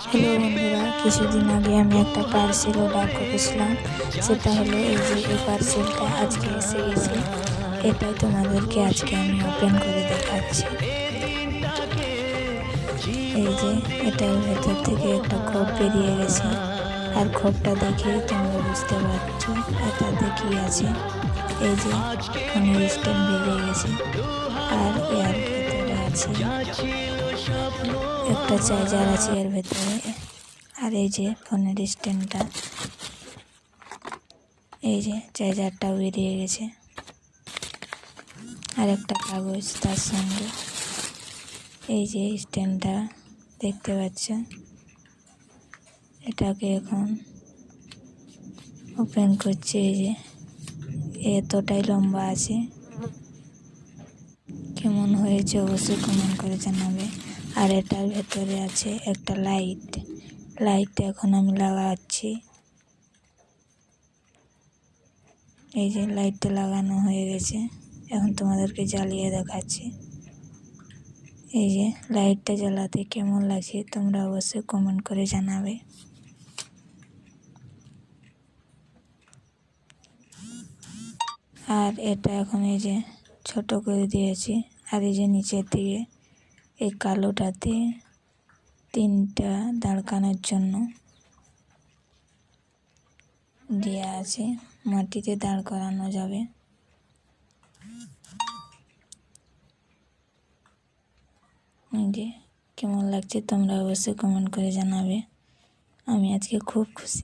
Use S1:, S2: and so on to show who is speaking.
S1: Hello বন্ধুরা, কিছুদিন আগে আমি একটা পার্সেল অর্ডার করেছিলাম। সেটা হলো এই পার্সেলটা আজকে এসে গেছে। এটাই তোমাদেরকে আজকে আমি ওপেন করে দেখাচ্ছি। এই যে এটার ভেতর থেকে একটা খোপ বেরিয়ে গেছে, আর খোপটা দেখেই তোমরা বুঝতে পারছো এটাতে কি আছে। এই যে ফোনের স্ট্যান্ড বেরিয়ে গেছে, আর এর ভেতরে আছে একটা চার্জার আছে এর ভেতরে। আর এই যে ফোনের স্ট্যান্ডটা, এই যে চার্জারটাও বেরিয়ে গেছে, আর একটা কাগজ তার সঙ্গে। এই যে স্ট্যান্ডটা দেখতে পাচ্ছ, এটাকে এখন ওপেন করছে। এই যে এতটাই লম্বা আছে, কেমন হয়েছে অবশ্যই কমেন্ট করে জানাবে। আর এটার ভেতরে আছে একটা লাইটটা এখন আমি লাগাচ্ছি। এই যে লাইটটা লাগানো হয়ে গেছে, এখন তোমাদেরকে জ্বালিয়ে দেখাচ্ছি। এই যে লাইটটা জ্বালাতে কেমন লাগছে তোমরা অবশ্যই কমেন্ট করে জানাবে। আর এটা এখন এই যে ছোট করে দিয়েছি। আর এই যে নিচের দিকে এই কালোটাতে 3টা দাঁড়কানোর জন্য দেওয়া আছে, মাটিতে দাঁড় করানো যাবে। যে কেমন লাগছে তোমরা অবশ্যই কমেন্ট করে জানাবে। আমি আজকে খুব খুশি।